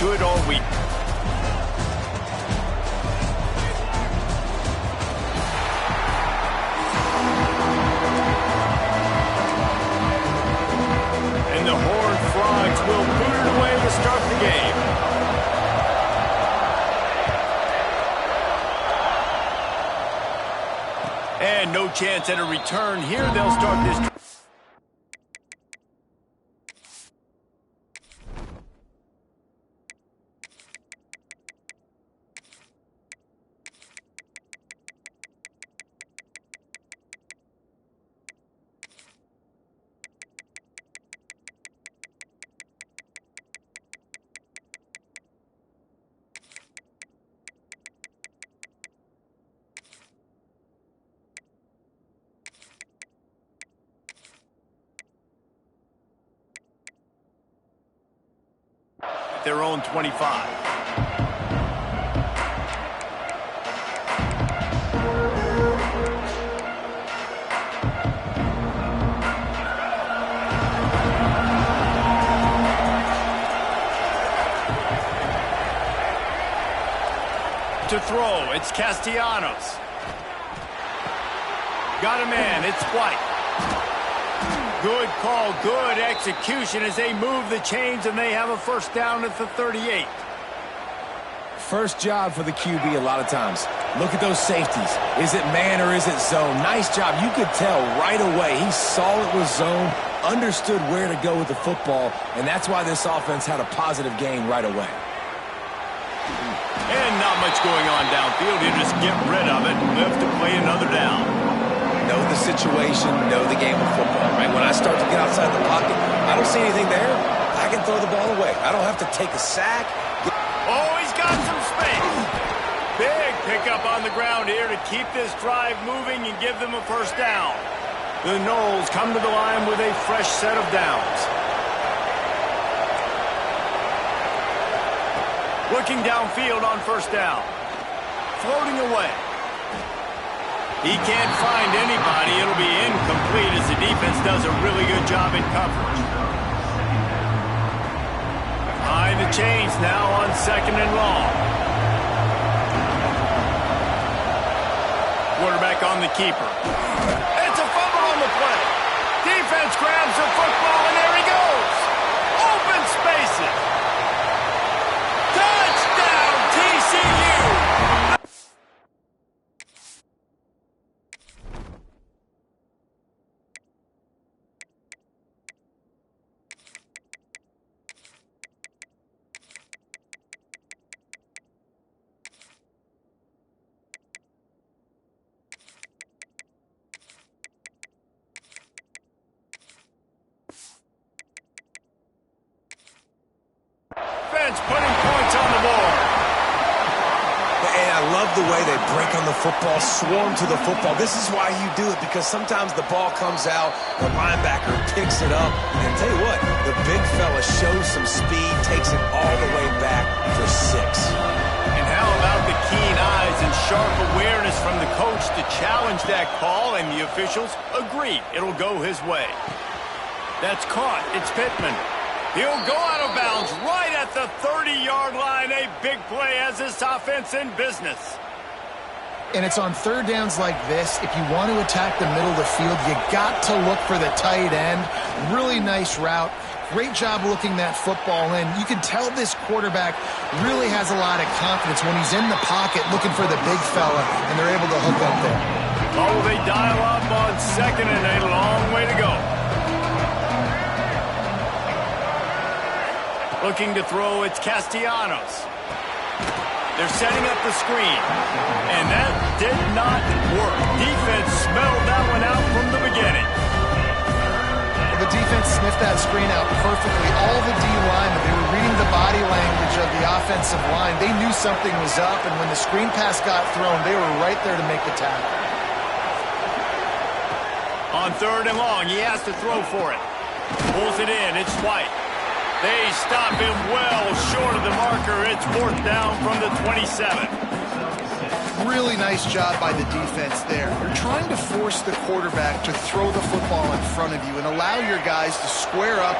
to it all week. And the Horned Frogs will boot it away to start the game. And no chance at a return here. They'll start this. Their own 25. To throw, it's Castellanos. Got a man, it's White. Good call, good execution as they move the chains and they have a first down at the 38. First job for the QB a lot of times. Look at those safeties. Is it man or is it zone? Nice job. You could tell right away. He saw it was zone, understood where to go with the football, and that's why this offense had a positive gain right away. And not much going on downfield. You just get rid of it and live to play another down. Know the situation, know the game of football, right? When I start to get outside the pocket, I don't see anything there. I can throw the ball away. I don't have to take a sack. Oh, he's got some space. Big pickup on the ground here to keep this drive moving and give them a first down. The Noles come to the line with a fresh set of downs. Looking downfield on first down. Floating away. He can't find anybody. It'll be incomplete as the defense does a really good job in coverage. Behind the chains now on second and long. Quarterback on the keeper. It's a fumble on the play. Defense grabs the football, and there he goes. Open spaces. Touchdown, TCU. Putting points on the board. And I love the way they break on the football, swarm to the football. This is why you do it, because sometimes the ball comes out, the linebacker picks it up, and tell you what, the big fella shows some speed, takes it all the way back for 6. And how about the keen eyes and sharp awareness from the coach to challenge that call, and the officials agree it'll go his way. That's caught. It's Pittman. He'll go out of bounds right at the 30-yard line. A big play as this offense in business. And it's on third downs like this. If you want to attack the middle of the field, you got to look for the tight end. Really nice route. Great job looking that football in. You can tell this quarterback really has a lot of confidence when he's in the pocket looking for the big fella, and they're able to hook up there. Oh, they dial up on second and a long way to go. Looking to throw, it's Castellanos. They're setting up the screen, and that did not work. Defense smelled that one out from the beginning. Well, the defense sniffed that screen out perfectly. All the D linemen, they were reading the body language of the offensive line. They knew something was up, and when the screen pass got thrown, they were right there to make the tackle. On third and long, he has to throw for it. Pulls it in, it's White. They stop him well short of the marker. It's fourth down from the 27. Really nice job by the defense there. You're trying to force the quarterback to throw the football in front of you and allow your guys to square up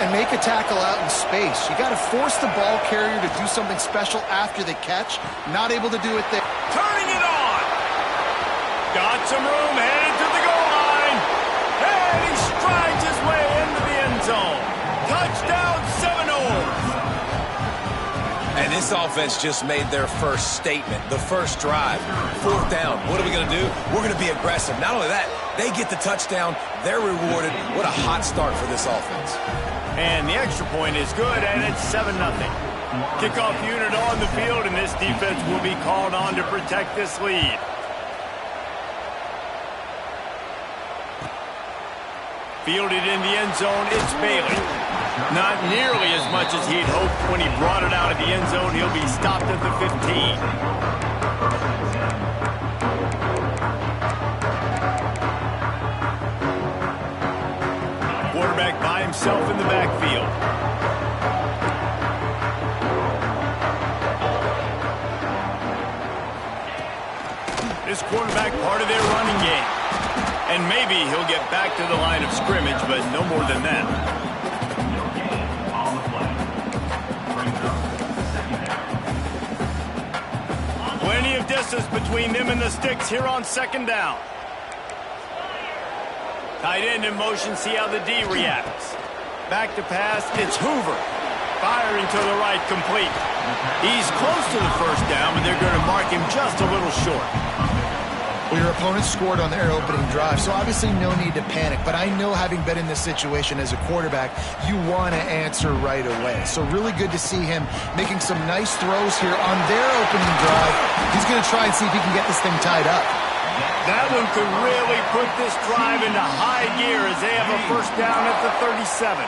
and make a tackle out in space. You got to force the ball carrier to do something special after the catch. Not able to do it there. Turning it on. Got some room, headed to the goal line. And he strides his way into the end zone. Touchdown, Seminoles. And this offense just made their first statement, the first drive. 4th down. What are we going to do? We're going to be aggressive. Not only that, they get the touchdown. They're rewarded. What a hot start for this offense. And the extra point is good, and it's 7-0. Kickoff unit on the field, and this defense will be called on to protect this lead. Fielded in the end zone, it's Bailey. Not nearly as much as he'd hoped when he brought it out of the end zone. He'll be stopped at the 15. Quarterback by himself in the backfield. This quarterback part of their running game. And maybe he'll get back to the line of scrimmage, but no more than that. Plenty of distance between them and the sticks here on 2nd down. Tight end in motion, see how the D reacts. Back to pass, it's Hoover. Firing to the right, complete. He's close to the 1st down, but they're going to mark him just a little short. Well, your opponent scored on their opening drive, so obviously no need to panic. But I know, having been in this situation as a quarterback, you want to answer right away. So really good to see him making some nice throws here on their opening drive. He's going to try and see if he can get this thing tied up. That one could really put this drive into high gear as they have a 1st down at the 37.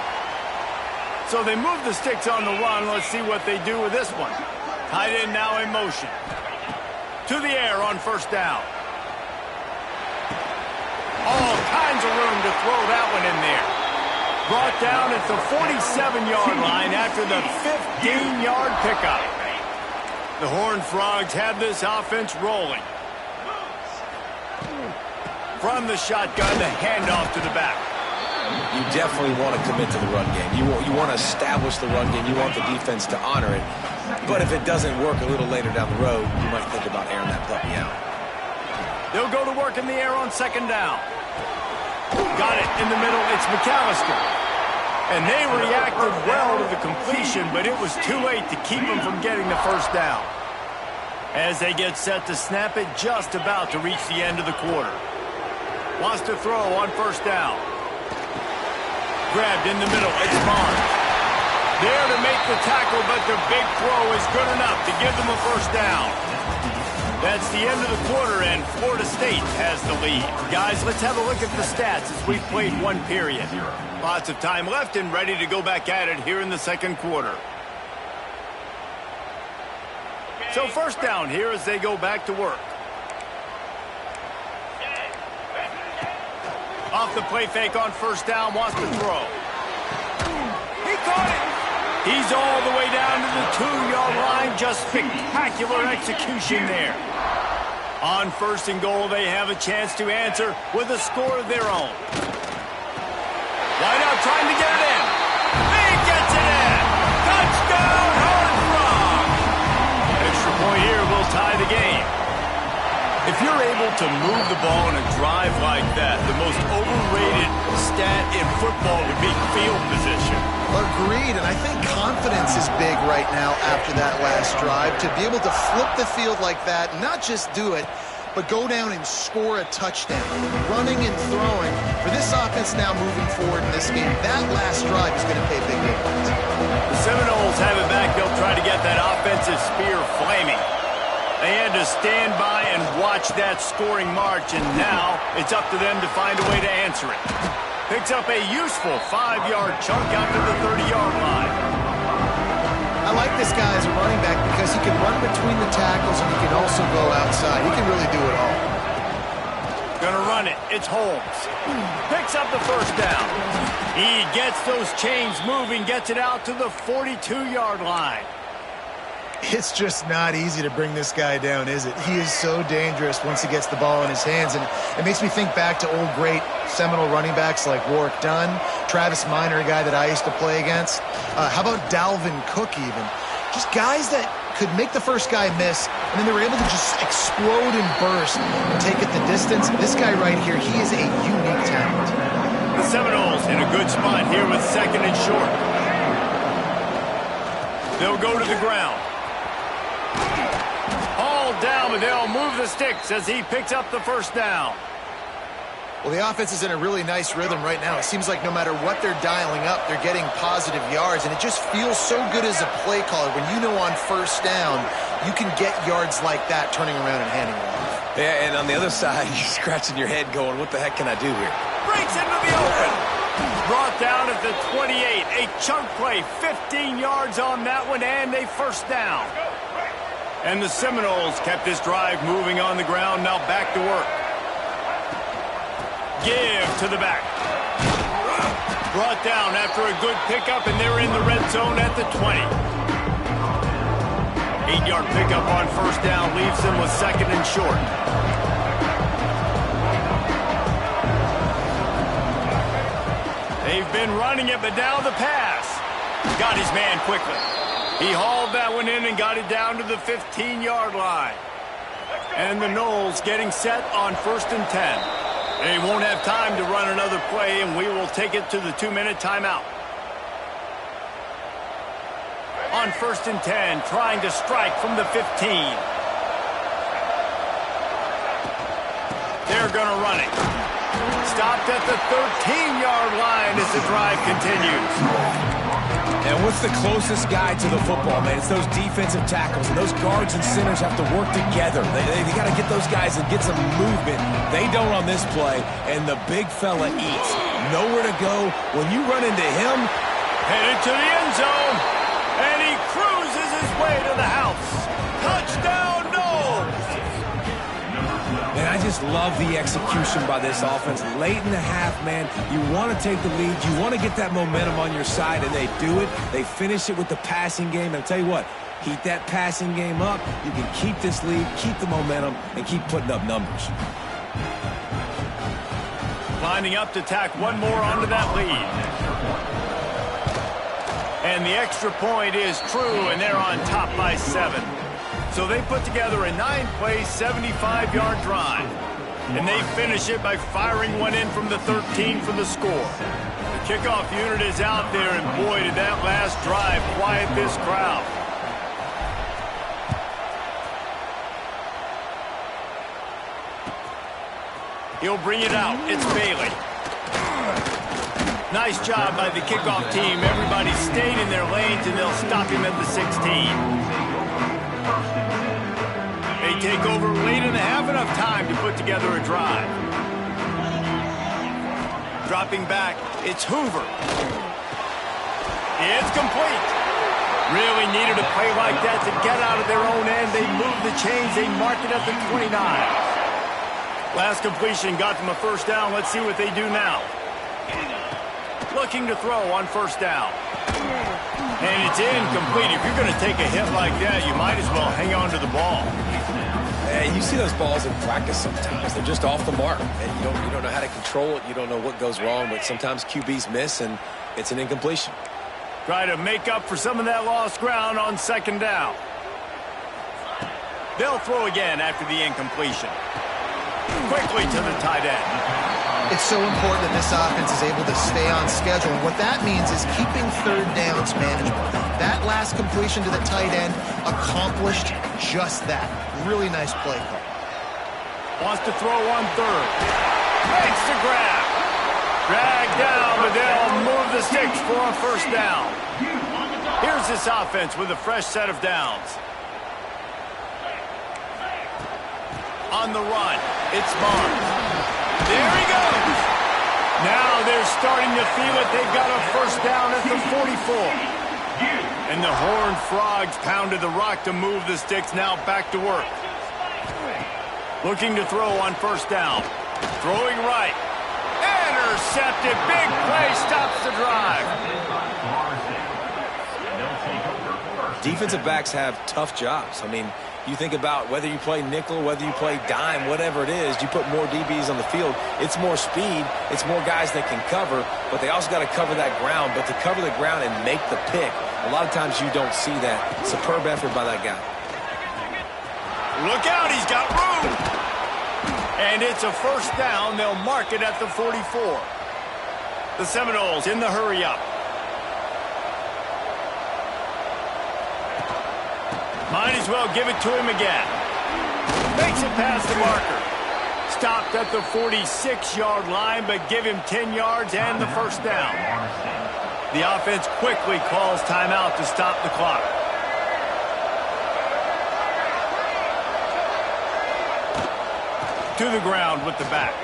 So they move the sticks on the run. Let's see what they do with this one. Tight end now in motion. To the air on 1st down. All kinds of room to throw that one in there. Brought down at the 47-yard line after the 15-yard pickup. The Horned Frogs have this offense rolling. From the shotgun, the handoff to the back. You definitely want to commit to the run game. You want to establish the run game. You want the defense to honor it. But if it doesn't work a little later down the road, you might think about airing that puppy out. They'll go to work in the air on 2nd down. Got it in the middle. It's McAllister. And they reacted well to the completion, but it was too late to keep them from getting the 1st down. As they get set to snap it, just about to reach the end of the quarter. Wants to throw on 1st down. Grabbed in the middle. It's Barnes. There to make the tackle, but the big throw is good enough to give them a 1st down. That's the end of the quarter, and Florida State has the lead. Guys, let's have a look at the stats as we've played 1 period. Lots of time left and ready to go back at it here in the 2nd quarter. So 1st down here as they go back to work. Off the play fake on 1st down, wants to throw. He caught it. He's all the way down to the 2-yard line. Just spectacular execution there. On 1st and goal, they have a chance to answer with a score of their own. Wide out trying to get it in. He gets it in. Touchdown, Horned Frogs. Extra point here will tie the game. If you're able to move the ball in a drive like that, the most overrated stat in football would be field position. Agreed, and I think confidence is big right now after that last drive. To be able to flip the field like that, not just do it, but go down and score a touchdown. Running and throwing. For this offense now moving forward in this game, that last drive is going to pay big dividends. The Seminoles have it back. They'll try to get that offensive spear flaming. They had to stand by and watch that scoring march, and now it's up to them to find a way to answer it. Picks up a useful 5-yard chunk out to the 30-yard line. I like this guy as a running back because he can run between the tackles and he can also go outside. He can really do it all. Gonna run it. It's Holmes. Picks up the 1st down. He gets those chains moving, gets it out to the 42-yard line. It's just not easy to bring this guy down, is it? He is so dangerous once he gets the ball in his hands, and it makes me think back to old great Seminole running backs like Warwick Dunn, Travis Minor, a guy that I used to play against. How about Dalvin Cook even? Just guys that could make the first guy miss, and then they were able to just explode and burst and take it the distance. This guy right here, he is a unique talent. The Seminoles in a good spot here with 2nd and short. They'll go to the ground. Hauled down, but they'll move the sticks as he picks up the first down. Well, the offense is in a really nice rhythm right now. It seems like no matter what they're dialing up, they're getting positive yards, and it just feels so good as a play caller when you know on first down you can get yards like that turning around and handing it off. Yeah, and on the other side, you're scratching your head going, what the heck can I do here? Breaks into the open. Brought down at the 28. A chunk play, 15 yards on that one, and a first down. And the Seminoles kept this drive moving on the ground, now back to work. Give to the back. Brought down after a good pickup, and they're in the red zone at the 20. 8-yard pickup on first down leaves them with 2nd and short. They've been running it, but now the pass. Got his man quickly. He hauled that one in and got it down to the 15-yard line. And the Noles getting set on 1st and 10. They won't have time to run another play, and we will take it to the 2-minute timeout. On 1st and 10, trying to strike from the 15. They're going to run it. Stopped at the 13-yard line as the drive continues. And what's the closest guy to the football, man? It's those defensive tackles, and those guards and centers have to work together. They got to get those guys and get some movement. They don't on this play, and the big fella eats. Nowhere to go. When you run into him, headed to the end zone, and he cruises his way to the house. Touchdown, Noles! And I just love the execution by this offense. Late in the half, man, you want to take the lead. You want to get that momentum on your side, and they do it. They finish it with the passing game. And I'll tell you what, keep that passing game up. You can keep this lead, keep the momentum, and keep putting up numbers. Lining up to tack one more onto that lead. And the extra point is true, and they're on top by 7. So they put together a 9-play, 75-yard drive. And they finish it by firing one in from the 13 for the score. The kickoff unit is out there, and boy, did that last drive quiet this crowd. He'll bring it out. It's Bailey. Nice job by the kickoff team. Everybody stayed in their lanes, and they'll stop him at the 16. They take over late in the half, enough time to put together a drive. Dropping back, it's Hoover. It's complete. Really needed a play like that to get out of their own end. They move the chains. They mark it at the 29. Last completion got them a first down. Let's see what they do now. Looking to throw on first down. And it's incomplete. If you're going to take a hit like that, you might as well hang on to the ball. And you see those balls in practice sometimes. They're just off the mark. And you don't know how to control it. You don't know what goes wrong. But sometimes QBs miss, and it's an incompletion. Try to make up for some of that lost ground on 2nd down. They'll throw again after the incompletion. Quickly to the tight end. It's so important that this offense is able to stay on schedule. And what that means is keeping 3rd downs manageable. That last completion to the tight end accomplished just that. Really nice play call. Wants to throw on 3rd. Makes the grab. Drag down, but they'll move the sticks for a first down. Here's this offense with a fresh set of downs. On the run, it's Barnes. There he goes. Now they're starting to feel it. They've got a first down at the 44. And the Horned Frogs pounded the rock to move the sticks. Now back to work. Looking to throw on first down. Throwing right. Intercepted. Big play stops the drive. defensive backs have tough jobs. I mean, you think about whether you play nickel, whether you play dime, whatever it is, you put more DBs on the field. It's more speed. It's more guys that can cover, but they also got to cover that ground. But to cover the ground and make the pick, a lot of times you don't see that. Superb effort by that guy. Look out, he's got room. And it's a first down. They'll mark it at the 44. The Seminoles in the hurry up. Might as well give it to him again. Makes it past the marker. Stopped at the 46-yard line, but give him 10 yards and the first down. The offense quickly calls timeout to stop the clock. To the ground with the back.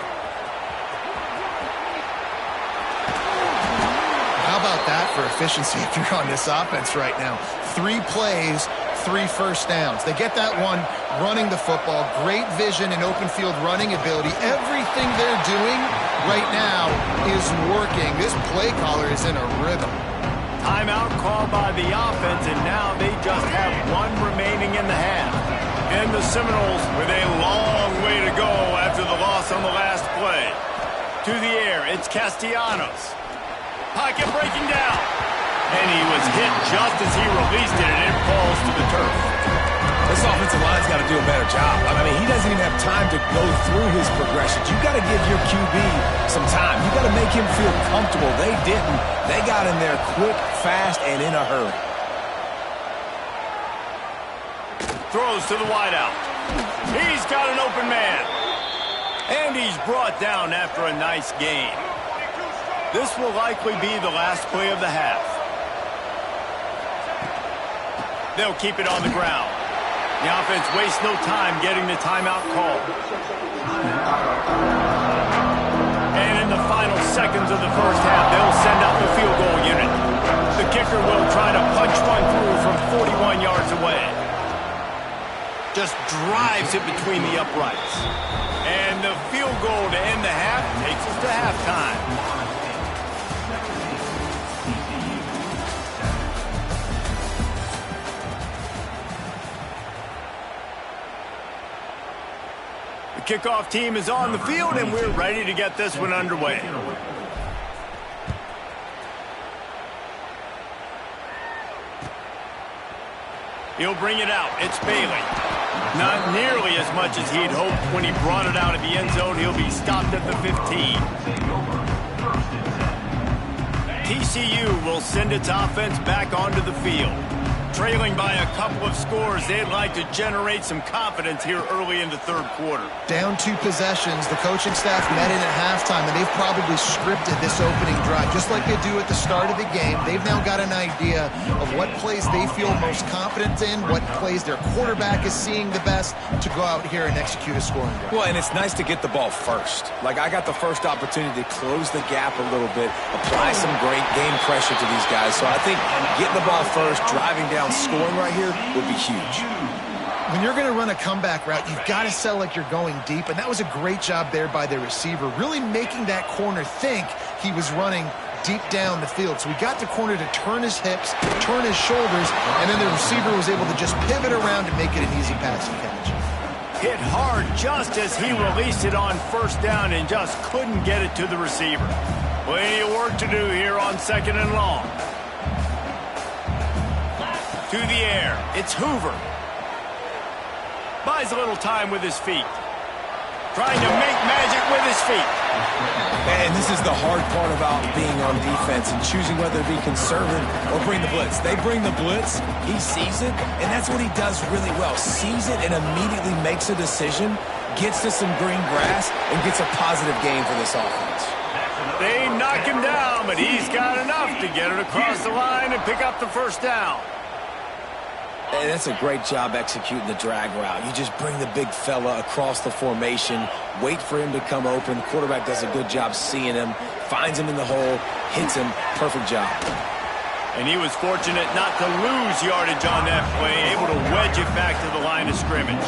How about that for efficiency if you're on this offense right now? 3 plays, 3 first downs. They get that one running the football. Great vision and open field running ability. Everything they're doing right now is working. This play caller is in a rhythm. Timeout called by the offense, and now they just have 1 remaining in the half. And the Seminoles with a long way to go after the loss on the last play. To the air, it's Castellanos. Pocket breaking down. And he was hit just as he released it, and it falls to the turf. This offensive line's got to do a better job. I mean, he doesn't even have time to go through his progressions. You've got to give your QB some time. You've got to make him feel comfortable. They didn't. They got in there quick, fast, and in a hurry. Throws to the wideout. He's got an open man. And he's brought down after a nice gain. This will likely be the last play of the half. They'll keep it on the ground. The offense wastes no time getting the timeout call. And in the final seconds of the first half, they'll send out the field goal unit. The kicker will try to punch one through from 41 yards away. Just drives it between the uprights. And the field goal to end the half takes us to halftime. The kickoff team is on the field, and we're ready to get this one underway. He'll bring it out. It's Bailey. Not nearly as much as he'd hoped when he brought it out of the end zone. He'll be stopped at the 15. TCU will send its offense back onto the field. Trailing by a couple of scores, they'd like to generate some confidence here early in the third quarter. Down 2 possessions. The coaching staff met in at halftime, and they've probably scripted this opening drive. Just like they do at the start of the game, they've now got an idea of what plays they feel most confident in, what plays their quarterback is seeing the best to go out here and execute a scoring drive. Well, and it's nice to get the ball first. Like, I got the first opportunity to close the gap a little bit, apply some great game pressure to these guys. So I think getting the ball first, driving down, scoring right here would be huge. When you're going to run a comeback route, you've got to sell like you're going deep, and that was a great job there by the receiver, really making that corner think he was running deep down the field. So he got the corner to turn his hips, turn his shoulders, and then the receiver was able to just pivot around and make it an easy pass and catch. Hit hard just as he released it on first down and just couldn't get it to the receiver. Plenty of work to do here on 2nd and long. To the air, it's Hoover. Buys a little time with his feet. Trying to make magic with his feet. And this is the hard part about being on defense and choosing whether to be conservative or bring the blitz. They bring the blitz, he sees it, and that's what he does really well. Sees it and immediately makes a decision, gets to some green grass, and gets a positive gain for this offense. They knock him down, but he's got enough to get it across the line and pick up the first down. And that's a great job executing the drag route. You just bring the big fella across the formation, wait for him to come open. Quarterback does a good job seeing him, finds him in the hole, hits him. Perfect job. And he was fortunate not to lose yardage on that play, able to wedge it back to the line of scrimmage.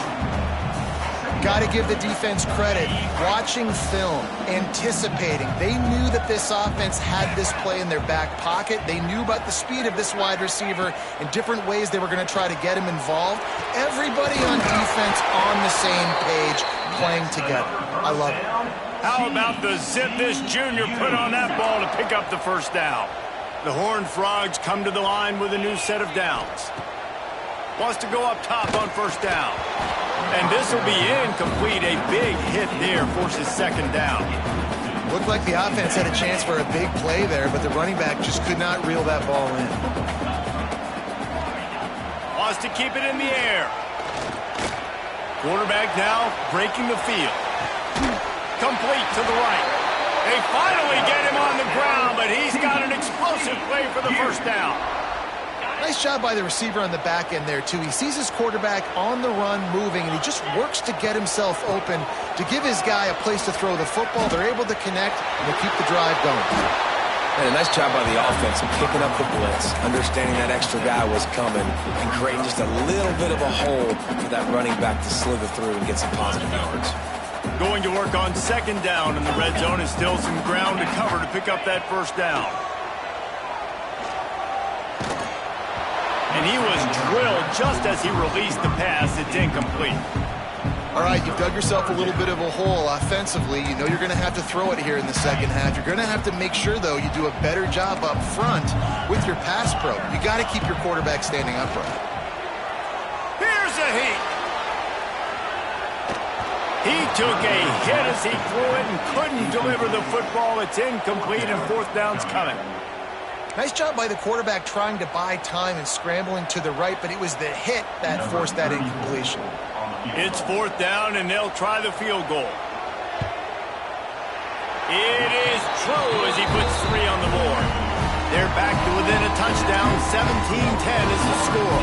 Got to give the defense credit. Watching film, anticipating. They knew that this offense had this play in their back pocket. They knew about the speed of this wide receiver and different ways they were going to try to get him involved. Everybody on defense on the same page, playing together. I love it. How about the zip this junior put on that ball to pick up the first down? The Horned Frogs come to the line with a new set of downs. Wants to go up top on first down. And this will be incomplete. A big hit there forces second down. Looked like the offense had a chance for a big play there, but the running back just could not reel that ball in. Wants to keep it in the air. Quarterback now breaking the field. Complete to the right. They finally get him on the ground, but he's got an explosive play for the first down. Nice job by the receiver on the back end there, too. He sees his quarterback on the run moving, and he just works to get himself open to give his guy a place to throw the football. They're able to connect, and they keep the drive going. And a nice job by the offense of picking up the blitz, understanding that extra guy was coming, and creating just a little bit of a hole for that running back to slither through and get some positive yards. Going to work on second down in the red zone, is still some ground to cover to pick up that first down. And he was drilled just as he released the pass. It's incomplete. All right, you've dug yourself a little bit of a hole offensively. You know you're going to have to throw it here in the second half. You're going to have to make sure, though, you do a better job up front with your pass pro. You got to keep your quarterback standing upright. Here's a heat. He took a hit as he threw it and couldn't deliver the football. It's incomplete, and fourth down's coming. Nice job by the quarterback trying to buy time and scrambling to the right, but it was the hit that forced that incompletion. It's fourth down, and they'll try the field goal. It is true as he puts 3 on the board. They're back to within a touchdown. 17-10 is the score.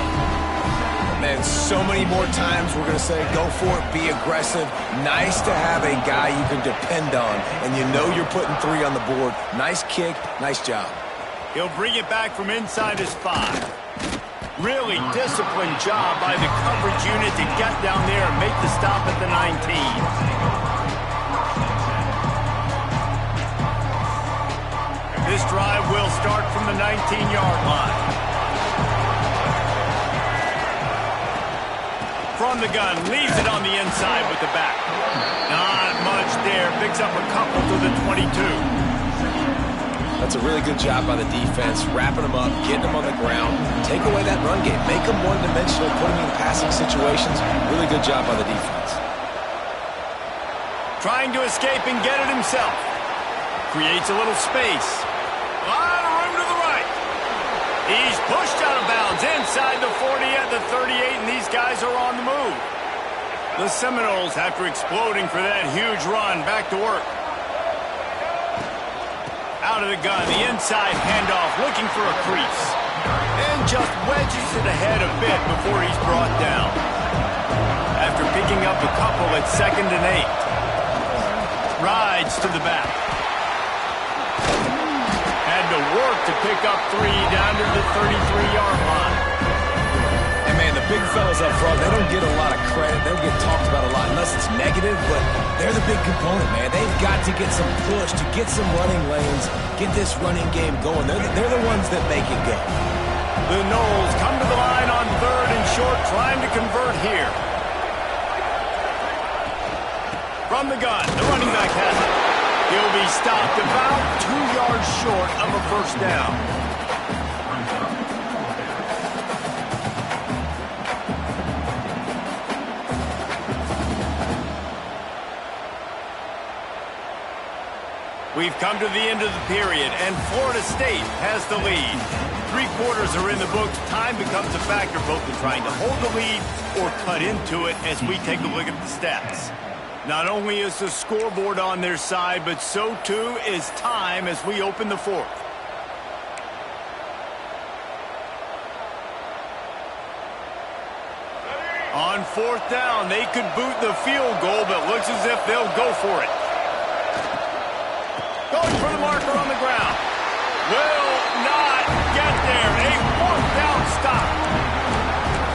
Man, so many more times we're going to say, go for it, be aggressive. Nice to have a guy you can depend on, and you know you're putting 3 on the board. Nice kick, nice job. He'll bring it back from inside his 5. Really disciplined job by the coverage unit to get down there and make the stop at the 19. This drive will start from the 19-yard line. From the gun, leaves it on the inside with the back. Not much there. Picks up a couple to the 22. That's a really good job by the defense, wrapping them up, getting them on the ground, take away that run game, make them one-dimensional, putting them in passing situations. Really good job by the defense. Trying to escape and get it himself. Creates a little space. A lot of room to the right. He's pushed out of bounds inside the 40 at the 38, and these guys are on the move. The Seminoles, after exploding for that huge run, back to work. Out of the gun, the inside handoff, looking for a crease. And just wedges it ahead a bit before he's brought down. After picking up a couple at 2nd and 8. Rides to the back. Had to work to pick up 3 down to the 33-yard line. And man, the big fellas up front, they don't get a lot of credit. They don't get talked about a lot unless it's negative, but they're the big component, man. They've got to get some push, to get some running lanes, get this running game going. They're the ones that make it go. The Noles come to the line on 3rd and short, trying to convert here. From the gun, the running back has it. He'll be stopped about 2 yards short of a first down. We've come to the end of the period, and Florida State has the lead. 3 quarters are in the books. Time becomes a factor, both in trying to hold the lead or cut into it as we take a look at the stats. Not only is the scoreboard on their side, but so too is time as we open the 4th. On 4th down, they could boot the field goal, but looks as if they'll go for it. Going for the marker on the ground. Will not get there. A 4th down stop.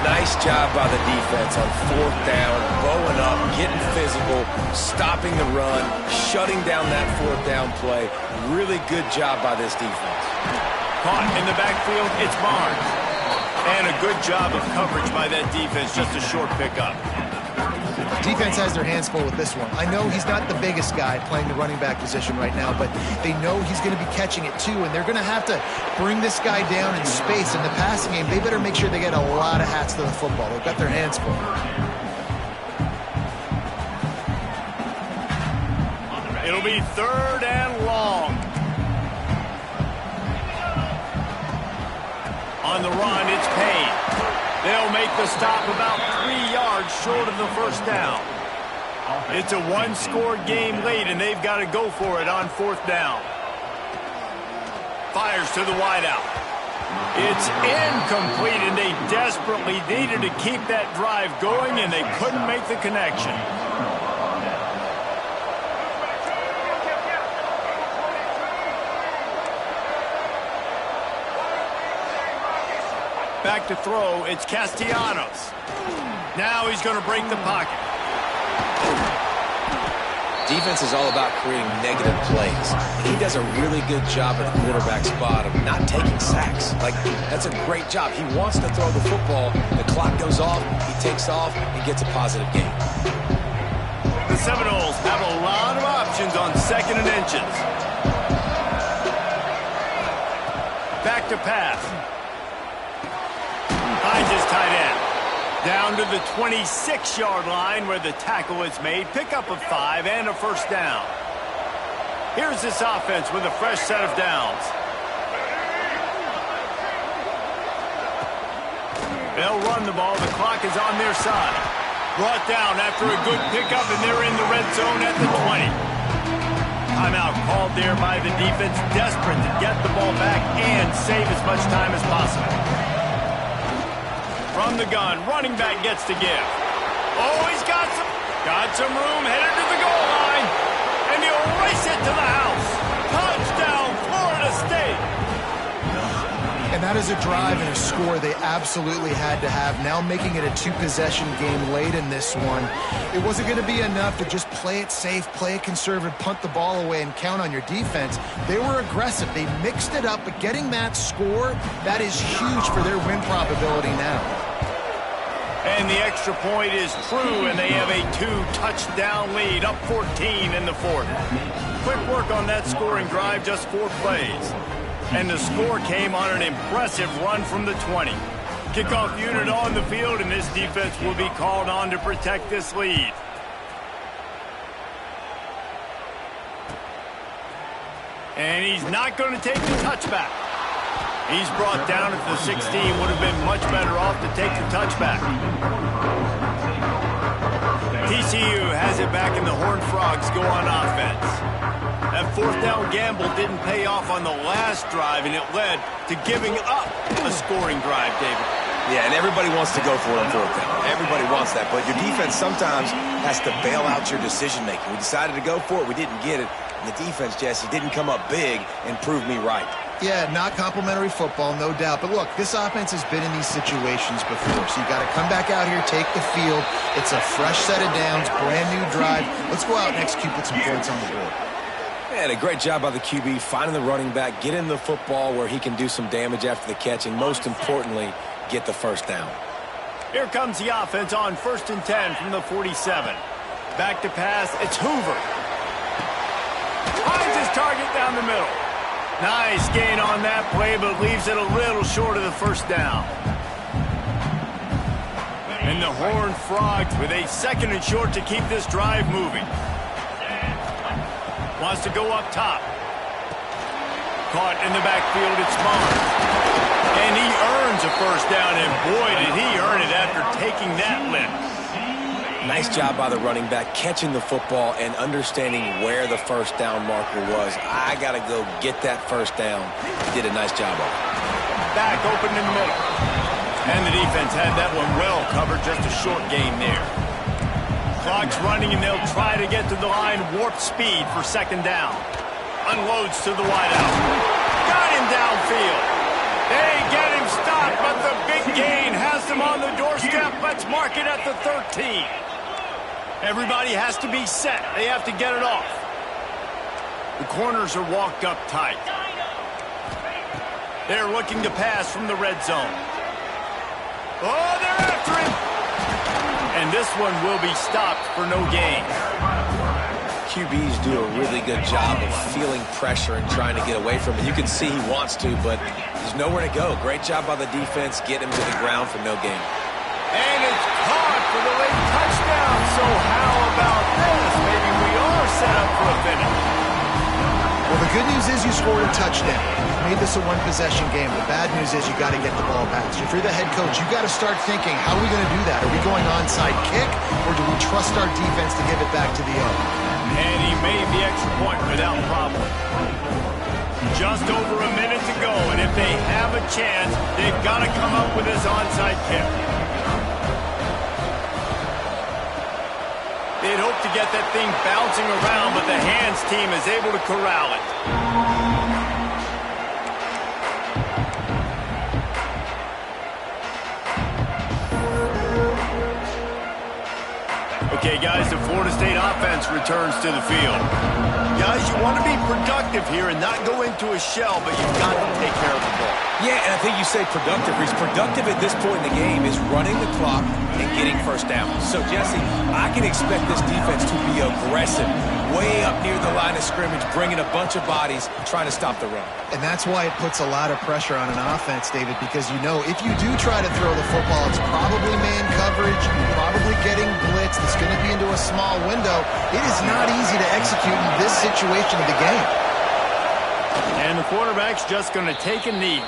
Nice Nice job by the defense on fourth down, bowing up, getting physical, stopping the run, shutting down that fourth down play. Really good job by this defense. Caught in the backfield, it's Barnes. And a good job of coverage by that defense, just a short pickup. Defense has their hands full with this one. I know he's not the biggest guy playing the running back position right now, but they know he's going to be catching it too, and they're going to have to bring this guy down in space. In the passing game, they better make sure they get a lot of hats to the football. They've got their hands full. It'll be 3rd and long. On the run, it's Payne. They'll make the stop about 3 yards short of the first down. It's a one-score game late, and they've got to go for it on 4th down. Fires to the wideout. It's incomplete, and they desperately needed to keep that drive going, and they couldn't make the connection. Back to throw, it's Castellanos. Now he's going to break the pocket. Defense is all about creating negative plays. He does a really good job at the quarterback spot of not taking sacks. That's a great job. He wants to throw the football. The clock goes off, he takes off, and gets a positive gain. The Seminoles have a lot of options on 2nd and inches. Back to pass. Finds his tight end. Down to the 26-yard line where the tackle is made. Pickup of 5 and a first down. Here's this offense with a fresh set of downs. They'll run the ball. The clock is on their side. Brought down after a good pickup, and they're in the red zone at the 20. Timeout called there by the defense, desperate to get the ball back and save as much time as possible. From the gun, running back gets to give. Oh, he's got some room, headed to the goal line, and he'll race it to the house. Touchdown, Florida State. And that is a drive and a score they absolutely had to have. Now making it a 2-possession game late in this one. It wasn't going to be enough to just play it safe, play it conservative, punt the ball away, and count on your defense. They were aggressive. They mixed it up, but getting that score, that is huge for their win probability now. And the extra point is true, and they have a 2-touchdown lead, up 14 in the 4th. Quick work on that scoring drive, just 4 plays. And the score came on an impressive run from the 20. Kickoff unit on the field, and this defense will be called on to protect this lead. And he's not going to take the touchback. He's brought down at the 16. Would have been much better off to take the touchback. TCU has it back, and the Horned Frogs go on offense. That 4th down gamble didn't pay off on the last drive, and it led to giving up a scoring drive, David. Yeah, and everybody wants to go for it on 4th down. Everybody wants that, but your defense sometimes has to bail out your decision-making. We decided to go for it. We didn't get it. And the defense, Jesse, didn't come up big and prove me right. Yeah, not complimentary football, no doubt. But look, this offense has been in these situations before, so you got to come back out here, take the field. It's a fresh set of downs, brand new drive. Let's go out and execute with some points on the board. And a great job by the QB, finding the running back, getting the football where he can do some damage after the catch, and most importantly, get the first down. Here comes the offense on 1st and 10 from the 47. Back to pass, it's Hoover. Finds his target down the middle. Nice gain on that play, but leaves it a little short of the first down. And the Horned Frogs with a 2nd and short to keep this drive moving. Wants to go up top. Caught in the backfield, it's Barnes. And he earns a first down, and boy, did he earn it after taking that lift. Nice job by the running back, catching the football and understanding where the first down marker was. I got to go get that first down. He did a nice job of it. Back open in the middle. And the defense had that one well covered, just a short gain there. Clock's running, and they'll try to get to the line, warp speed for 2nd down. Unloads to the wideout. Got him downfield. They get him stop, but the big gain has them on the doorstep. Let's mark it at the 13. Everybody has to be set. They have to get it off. The corners are walked up tight. They're looking to pass from the red zone. Oh, they're after him. And this one will be stopped for no gain. QBs do a really good job of feeling pressure and trying to get away from it. You can see he wants to, but there's nowhere to go. Great job by the defense. Get him to the ground for no gain. And it's caught for the late touchdown. So how about this? Maybe we are set up for a finish. Well, the good news is you scored a touchdown. You made this a one-possession game. The bad news is you got to get the ball back. So if you're the head coach, you got to start thinking, how are we going to do that? Are we going onside kick, or do we trust our defense to give it back to the O? And he made the extra point without problem. Just over a minute to go, and if they have a chance, they've got to come up with this onside kick. They'd hope to get that thing bouncing around, but the hands team is able to corral it. Okay, guys, the Florida State offense returns to the field. Guys, you want to be productive here and not go into a shell, but you've got to take care of the ball. Yeah, and I think you say productive. He's productive at this point in the game is running the clock and getting first down. So, Jesse, I can expect this defense to be aggressive, way up near the line of scrimmage, bringing a bunch of bodies, trying to stop the run. And that's why it puts a lot of pressure on an offense, David, because you know if you do try to throw the football, it's probably man coverage, probably getting blitzed, it's going to be into a small window. It is not easy to execute in this situation of the game. And the quarterback's just going to take a knee.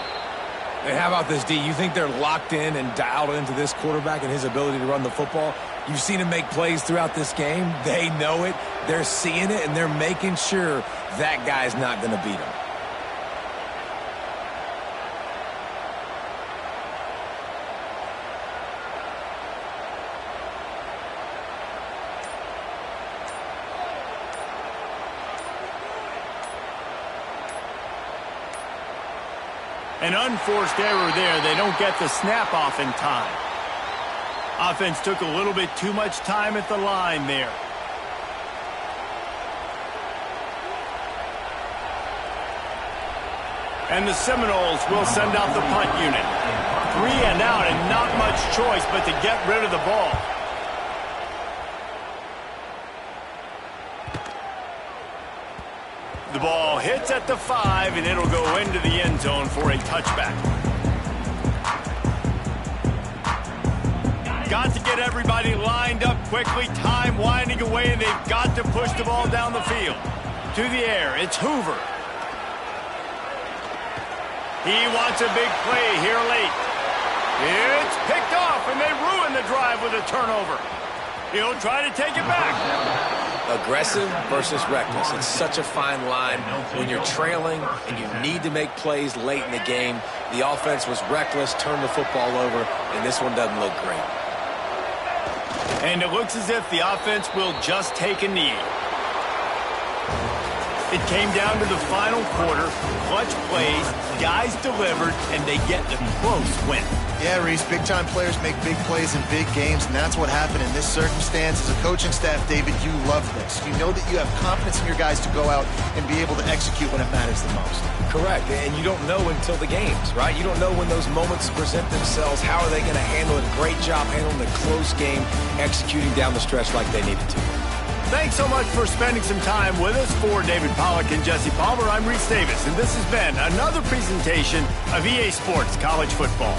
And how about this, D? You think they're locked in and dialed into this quarterback and his ability to run the football? You've seen him make plays throughout this game. They know it. They're seeing it, and they're making sure that guy's not going to beat him. An unforced error there. They don't get the snap off in time. Offense took a little bit too much time at the line there. And the Seminoles will send out the punt unit. 3 and out and not much choice but to get rid of the ball. The ball hits at the 5, and it'll go into the end zone for a touchback. Got to get everybody lined up quickly, time winding away, and they've got to push the ball down the field. To the air, it's Hoover. He wants a big play here late. It's picked off, and they ruin the drive with a turnover. He'll try to take it back. Aggressive versus reckless. It's such a fine line when you're trailing and you need to make plays late in the game. The offense was reckless, turned the football over, and this one doesn't look great. And it looks as if the offense will just take a knee. It came down to the final quarter, clutch plays, guys delivered, and they get the close win. Yeah, Reese, big-time players make big plays in big games, and that's what happened in this circumstance. As a coaching staff, David, you love this. You know that you have confidence in your guys to go out and be able to execute when it matters the most. Correct, and you don't know until the games, right? You don't know when those moments present themselves. How are they going to handle it? Great job handling the close game, executing down the stretch like they needed to. Thanks so much for spending some time with us. For David Pollack and Jesse Palmer, I'm Reese Davis, and this has been another presentation of EA Sports College Football.